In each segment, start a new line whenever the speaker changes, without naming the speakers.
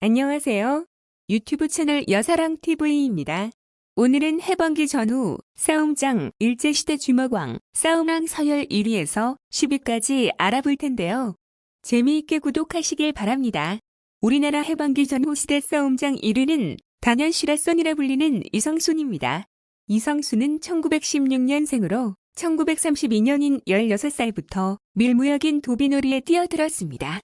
안녕하세요. 유튜브 채널 여사랑TV입니다. 오늘은 해방기 전후 싸움장 일제시대 주먹왕 싸움왕 서열 1위에서 10위까지 알아볼 텐데요. 재미있게 구독하시길 바랍니다. 우리나라 해방기 전후 시대 싸움장 1위는 단연 시라손이라 불리는 이성순입니다. 이성순은 1916년생으로 1932년인 16살부터 밀무역인 도비놀이에 뛰어들었습니다.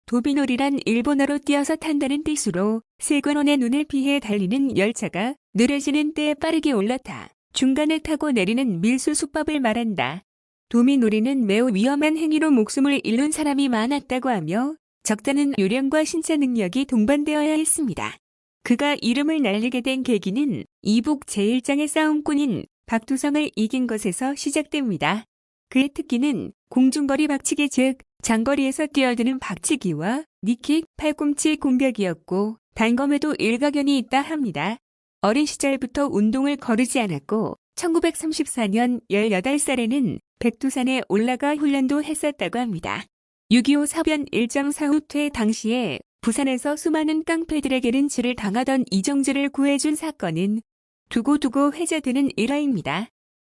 도비놀이란 일본어로 뛰어서 탄다는 뜻으로 세관원의 눈을 피해 달리는 열차가 느려지는 때에 빠르게 올라타 중간을 타고 내리는 밀수 수법을 말한다. 도미놀이는 매우 위험한 행위로 목숨을 잃는 사람이 많았다고 하며 적잖은 요령과 신체 능력이 동반되어야 했습니다. 그가 이름을 날리게 된 계기는 이북 제1장의 싸움꾼인 박두성을 이긴 것에서 시작됩니다. 그의 특기는 공중거리 박치기 즉 장거리에서 뛰어드는 박치기와 니킥, 팔꿈치 공격이었고 단검에도 일가견이 있다 합니다. 어린 시절부터 운동을 거르지 않았고 1934년 18살에는 백두산에 올라가 훈련도 했었다고 합니다. 6.25 사변 일정 사후 퇴 당시에 부산에서 수많은 깡패들에게 린치를 당하던 이정재를 구해준 사건은 두고두고 회자되는 일화입니다.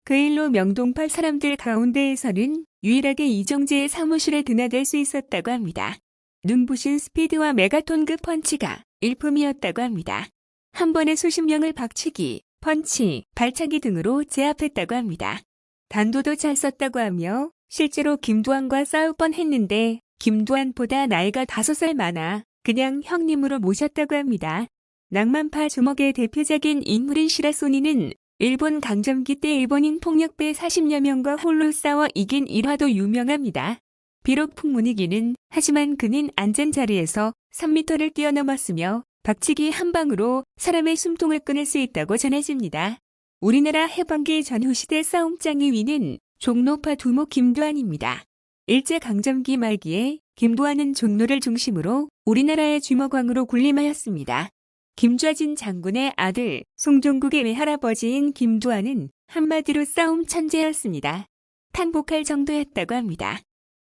그 일로 명동파 사람들 가운데에서는 유일하게 이정재의 사무실에 드나들 수 있었다고 합니다. 눈부신 스피드와 메가톤급 펀치가 일품이었다고 합니다. 한 번에 수십 명을 박치기, 펀치, 발차기 등으로 제압했다고 합니다. 단도도 잘 썼다고 하며 실제로 김두한과 싸울 뻔했는데 김두한보다 나이가 5살 많아 그냥 형님으로 모셨다고 합니다. 낭만파 주먹의 대표적인 인물인 시라소니는 일본 강점기 때 일본인 폭력배 40여 명과 홀로 싸워 이긴 일화도 유명합니다. 비록 풍문이기는 하지만 그는 앉은 자리에서 3m를 뛰어넘었으며 박치기 한 방으로 사람의 숨통을 끊을 수 있다고 전해집니다. 우리나라 해방기 전후 시대 싸움장 2위는 종로파 두모 김두한입니다. 일제강점기 말기에 김두한은 종로를 중심으로 우리나라의 주먹왕으로 군림하였습니다. 김좌진 장군의 아들 송종국의 외할아버지인 김두한은 한마디로 싸움 천재였습니다. 탄복할 정도였다고 합니다.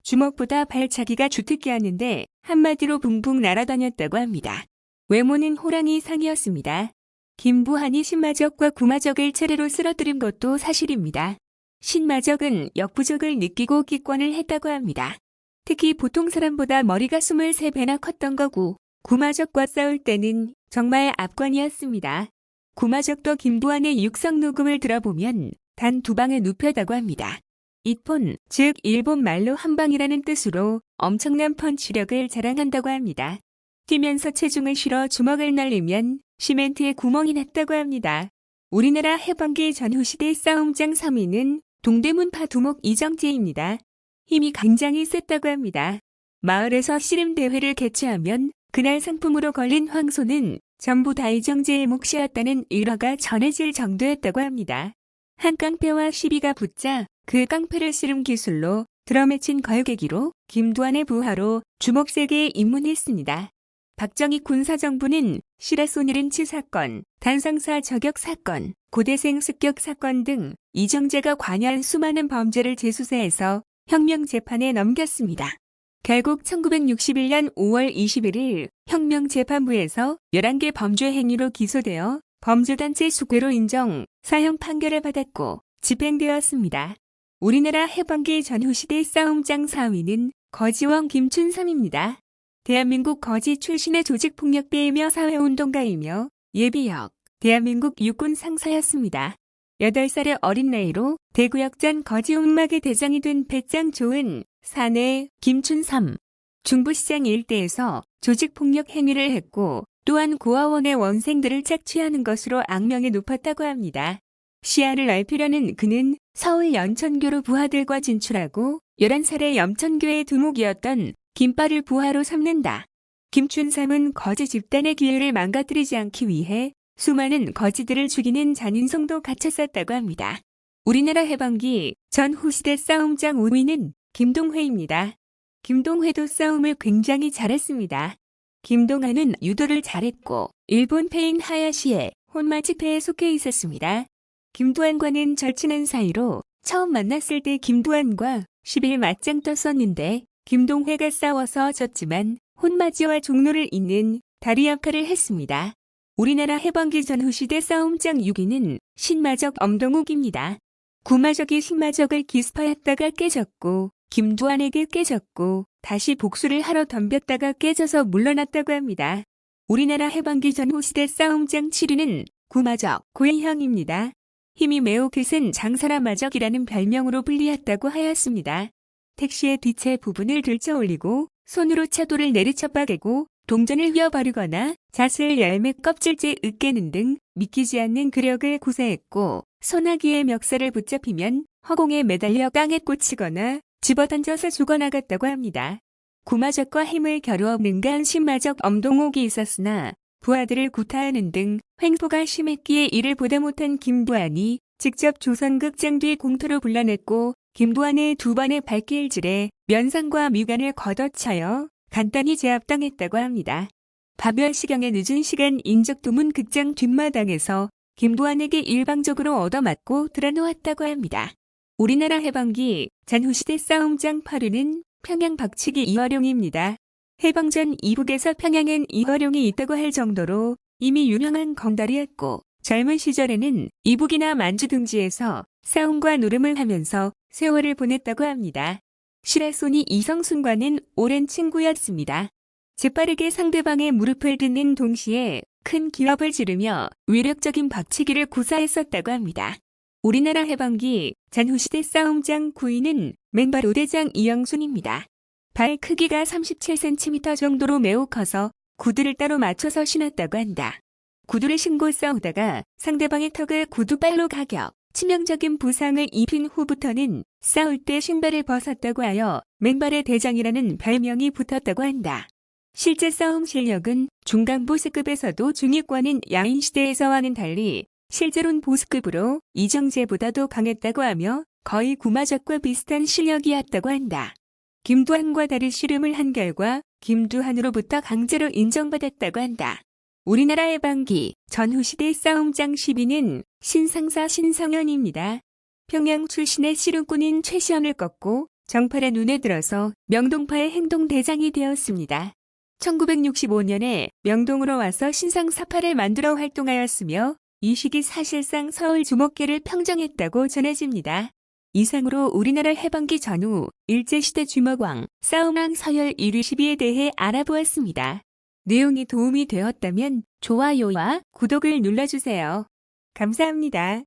주먹보다 발차기가 주특기였는데 한마디로 붕붕 날아다녔다고 합니다. 외모는 호랑이 상이었습니다. 김두한이 신마적과 구마적을 차례로 쓰러뜨린 것도 사실입니다. 신마적은 역부족을 느끼고 기권을 했다고 합니다. 특히 보통 사람보다 머리가 23배나 컸던 거고 구마적과 싸울 때는 정말 압권이었습니다. 구마적도 김두한의 육성 녹음을 들어보면 단 2방에 눕혔다고 합니다. 이폰, 즉 일본 말로 한방이라는 뜻으로 엄청난 펀치력을 자랑한다고 합니다. 뛰면서 체중을 실어 주먹을 날리면 시멘트에 구멍이 났다고 합니다. 우리나라 해방기 전후 시대 싸움장 3위는 동대문파 두목 이정재입니다. 힘이 굉장히 셌다고 합니다. 마을에서 씨름 대회를 개최하면 그날 상품으로 걸린 황소는 전부 다 이정재의 몫이었다는 일화가 전해질 정도였다고 합니다. 한 깡패와 시비가 붙자 그 깡패를 씨름 기술로 드러맺힌 걸개기로 김두한의 부하로 주먹세계에 입문했습니다. 박정희 군사정부는 시라소니 린치 사건, 단상사 저격 사건, 고대생 습격 사건 등 이정재가 관여한 수많은 범죄를 재수사해서 혁명재판에 넘겼습니다. 결국 1961년 5월 21일 혁명재판부에서 11개 범죄 행위로 기소되어 범죄단체 수괴로 인정 사형 판결을 받았고 집행되었습니다. 우리나라 해방기 전후 시대 싸움장 4위는 거지왕 김춘삼입니다. 대한민국 거지 출신의 조직폭력배이며 사회운동가이며 예비역, 대한민국 육군 상사였습니다. 8살의 어린 나이로 대구역전 거지운막의 대장이 된 배짱 좋은 사내 김춘삼. 중부시장 일대에서 조직폭력 행위를 했고 또한 고아원의 원생들을 착취하는 것으로 악명이 높았다고 합니다. 시야를 넓히려는 그는 서울 연천교로 부하들과 진출하고 11살의 염천교의 두목이었던 김빠를 부하로 삼는다. 김춘삼은 거지 집단의 기회를 망가뜨리지 않기 위해 수많은 거지들을 죽이는 잔인성도 갖췄었다고 합니다. 우리나라 해방기 전후 시대 싸움장 5위는 김동회입니다. 김동회도 싸움을 굉장히 잘했습니다. 김동하는 유도를 잘했고 일본 패인 하야시의 혼마치패에 속해 있었습니다. 김두한과는 절친한 사이로 처음 만났을 때 김두한과 10일 맞짱 떴었는데 김동회가 싸워서 졌지만 혼마지와 종로를 잇는 다리 역할을 했습니다. 우리나라 해방기 전후 시대 싸움장 6위는 신마적 엄동욱입니다. 구마적이 신마적을 기습하였다가 깨졌고 김두한에게 깨졌고 다시 복수를 하러 덤볐다가 깨져서 물러났다고 합니다. 우리나라 해방기 전후 시대 싸움장 7위는 구마적 고인형입니다. 힘이 매우 크신 장사라마적이라는 별명으로 불리었다고 하였습니다. 택시의 뒷채 부분을 들쳐 올리고 손으로 차도를 내리쳐 빠개고 동전을 휘어버리거나 잣을 열매 껍질째 으깨는 등 믿기지 않는 굴욕을 구사했고 소나기의 멱살을 붙잡히면 허공에 매달려 땅에 꽂히거나 집어던져서 죽어나갔다고 합니다. 구마적과 힘을 겨루어 능가한 신마적 엄동욱이 있었으나 부하들을 구타하는 등 횡포가 심했기에 이를 보다 못한 김두한이 직접 조선극장 뒤 공터로 불러냈고 김두한의 두 번의 발길질에 면상과 미간을 걷어차여 간단히 제압당했다고 합니다. 파별시경의 늦은 시간 인적도문 극장 뒷마당에서 김두한에게 일방적으로 얻어맞고 드러놓았다고 합니다. 우리나라 해방기 전후시대 싸움장 8위는 평양 박치기 이화룡입니다. 해방전 이북에서 평양엔 이화룡이 있다고 할 정도로 이미 유명한 건달이었고 젊은 시절에는 이북이나 만주 등지에서 싸움과 노름을 하면서 세월을 보냈다고 합니다. 실화손이 이성순과는 오랜 친구였습니다. 재빠르게 상대방의 무릎을 듣는 동시에 큰 기합을 지르며 위력적인 박치기를 구사했었다고 합니다. 우리나라 해방기 전후시대 싸움장 9위는 맨발 오대장 이영순입니다. 발 크기가 37cm 정도로 매우 커서 구두를 따로 맞춰서 신었다고 한다. 구두를 신고 싸우다가 상대방의 턱을 구두발로 가격, 치명적인 부상을 입힌 후부터는 싸울 때 신발을 벗었다고 하여 맨발의 대장이라는 별명이 붙었다고 한다. 실제 싸움 실력은 중간 보스급에서도 중위권인 야인시대에서와는 달리 실제론 보스급으로 이정재보다도 강했다고 하며 거의 구마적과 비슷한 실력이었다고 한다. 김두한과 다리 씨름을 한 결과 김두한으로부터 강제로 인정받았다고 한다. 우리나라 해방기 전후시대 싸움장 10위는 신상사 신성현입니다. 평양 출신의 씨름꾼인 최시원을 꺾고 정팔의 눈에 들어서 명동파의 행동대장이 되었습니다. 1965년에 명동으로 와서 신상사파를 만들어 활동하였으며 이 시기 사실상 서울 주목계를 평정했다고 전해집니다. 이상으로 우리나라 해방기 전후 일제시대 주먹왕 싸움왕 서열 1위 10위에 대해 알아보았습니다. 내용이 도움이 되었다면 좋아요와 구독을 눌러주세요. 감사합니다.